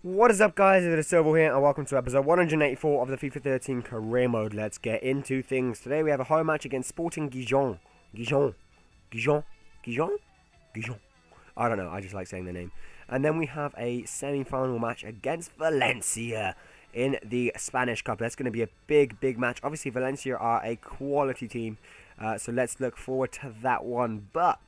What is up, guys? It is Silver here, and welcome to episode 184 of the FIFA 13 career mode. Let's get into things. Today we have a home match against Sporting Gijon. Gijon? I don't know, I just like saying the name. And then we have a semi-final match against Valencia in the Spanish Cup. That's going to be a big match. Obviously, Valencia are a quality team, so let's look forward to that one. But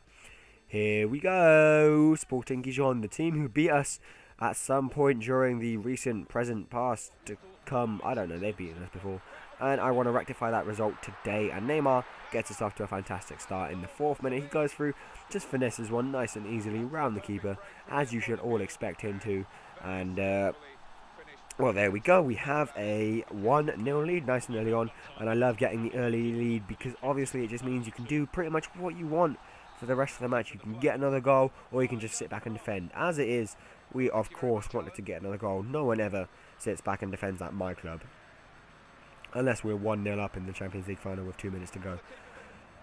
here we go. Sporting Gijon, the team who beat us at some point during the recent present past to come. I don't know, they've beaten us before. And I want to rectify that result today. And Neymar gets us off to a fantastic start in the 4th minute. He goes through, just finesses one nice and easily round the keeper, as you should all expect him to. And, well, there we go. We have a 1-0 lead nice and early on. And I love getting the early lead because obviously it just means you can do pretty much what you want for the rest of the match. You can get another goal, or you can just sit back and defend. As it is, we of course wanted to get another goal. No one ever sits back and defends at my club, unless we're 1-0 up in the Champions League final with 2 minutes to go.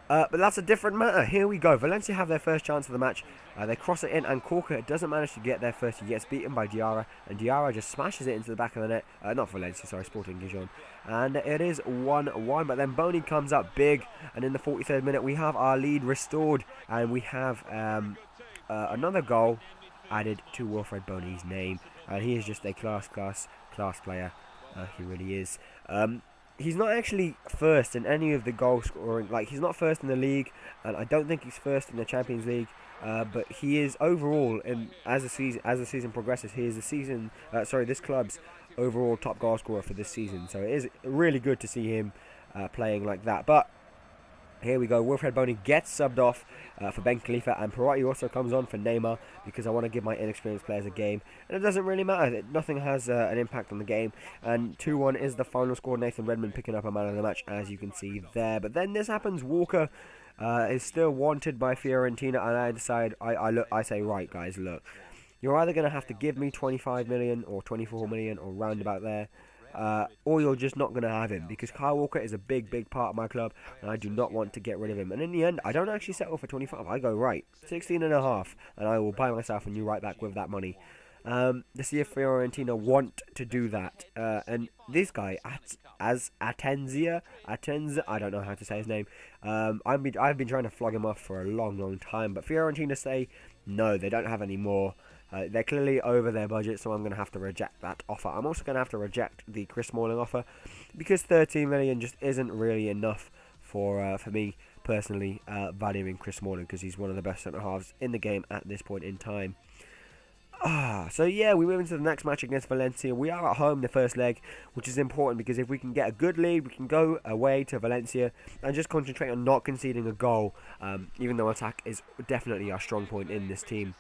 But that's a different matter. Here we go. Valencia have their first chance of the match. They cross it in, and Corker doesn't manage to get there first. He gets beaten by Diarra, and Diarra just smashes it into the back of the net. Not Valencia, sorry, Sporting Gijon. And it is 1-1, but then Boney comes up big, and in the 43rd minute we have our lead restored, and we have another goal added to Wilfred Boney's name. And he is just a class player. He really is. He's not actually first in any of the goal scoring. Like, he's not first in the league, and I don't think he's first in the Champions League. But he is overall, and as the season progresses, he is this club's overall top goal scorer for this season. So it is really good to see him playing like that. But here we go. Wilfred Boney gets subbed off for Ben Khalifa, and Parati also comes on for Neymar because I want to give my inexperienced players a game. And it doesn't really matter. Nothing has an impact on the game. And 2-1 is the final score. Nathan Redmond picking up a man of the match, as you can see there. But then this happens. Walker is still wanted by Fiorentina, and I decide, I say, right, guys, look. You're either going to have to give me 25 million or 24 million or round about there. Or you're just not going to have him, because Kyle Walker is a big part of my club, and I do not want to get rid of him. And in the end, I don't actually settle for 25. I go, right, 16.5, and I will buy myself a new right back with that money. To see if Fiorentina want to do that. And this guy, Atenza, I don't know how to say his name. I've been trying to flog him off for a long time, but Fiorentina say no, they don't have any more. They're clearly over their budget, so I'm going to have to reject that offer. I'm also going to have to reject the Chris Smalling offer, because 13 million just isn't really enough for me personally, valuing Chris Smalling, because he's one of the best centre-halves in the game at this point in time. So yeah, we move into the next match against Valencia. We are at home the first leg, which is important, because if we can get a good lead, we can go away to Valencia and just concentrate on not conceding a goal, even though attack is definitely our strong point in this team.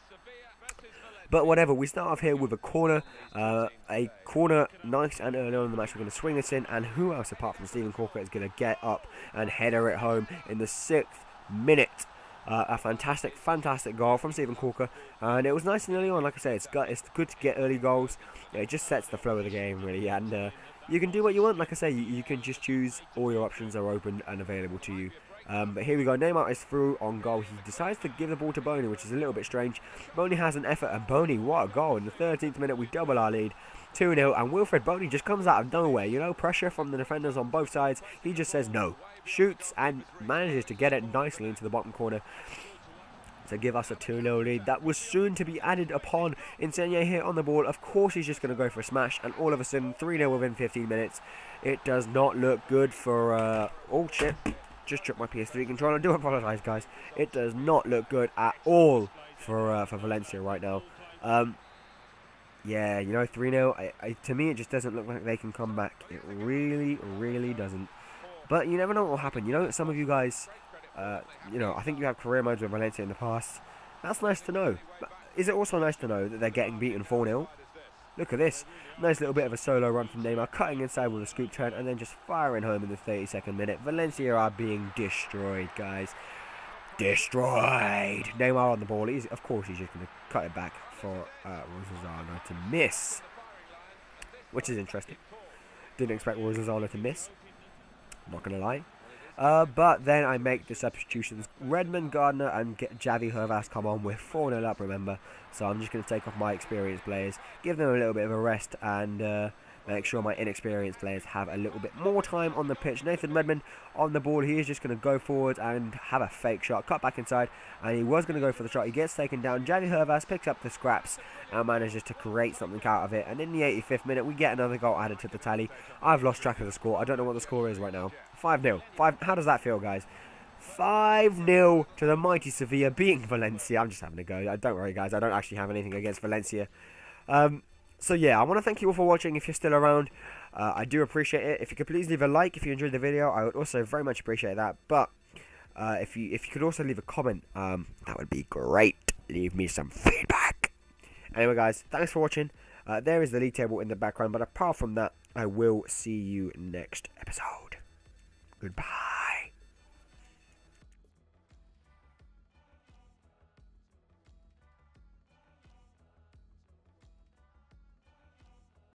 But whatever, we start off here with a corner nice and early on in the match. We're going to swing this in, and who else apart from Steven Corker is going to get up and header it home in the 6th minute. A fantastic goal from Steven Corker, and it was nice and early on. Like I say, it's good to get early goals. It just sets the flow of the game, really, and you can do what you want. Like I say, you can just choose. All your options are open and available to you. But here we go. Neymar is through on goal. He decides to give the ball to Boney, which is a little bit strange. Boney has an effort, and Boney, what a goal. In the 13th minute, we double our lead, 2-0, and Wilfred Boney just comes out of nowhere. You know, pressure from the defenders on both sides. He just says no, shoots, and manages to get it nicely into the bottom corner to give us a 2-0 lead. That was soon to be added upon. Insigne here on the ball. Of course, he's just going to go for a smash, and all of a sudden, 3-0 within 15 minutes. It does not look good for... oh, shit. Just tripped my PS3 controller. I do apologise, guys. It does not look good at all for Valencia right now. Yeah, you know, 3-0. To me, it just doesn't look like they can come back. It really doesn't. But you never know what will happen. You know, some of you guys, you know, I think you have career modes with Valencia in the past. That's nice to know. But is it also nice to know that they're getting beaten 4-0? Look at this. Nice little bit of a solo run from Neymar, cutting inside with a scoop turn, and then just firing home in the 32nd minute. Valencia are being destroyed, guys. Destroyed. Neymar on the ball. Of course, he's just going to cut it back for Rosazano to miss, which is interesting. Didn't expect Rosazano to miss. I'm not going to lie. But then I make the substitutions. Redmond, Gardner, and Javi Hervas come on. We're 4-0 up, remember. So I'm just going to take off my experienced players, give them a little bit of a rest, and make sure my inexperienced players have a little bit more time on the pitch. Nathan Redmond on the ball. He is just going to go forward and have a fake shot. Cut back inside, and he was going to go for the shot. He gets taken down. Javi Hervas picks up the scraps and manages to create something out of it. And in the 85th minute, we get another goal added to the tally. I've lost track of the score. I don't know what the score is right now. 5-0. How does that feel, guys? 5-0 to the mighty Sevilla beating Valencia. I'm just having a go. Don't worry, guys. I don't actually have anything against Valencia. So yeah, I want to thank you all for watching. If you're still around, I do appreciate it. If you could please leave a like if you enjoyed the video, I would also very much appreciate that. But if you could also leave a comment, that would be great. Leave me some feedback. Anyway, guys, thanks for watching. There is the league table in the background, but apart from that, I will see you next episode. Goodbye.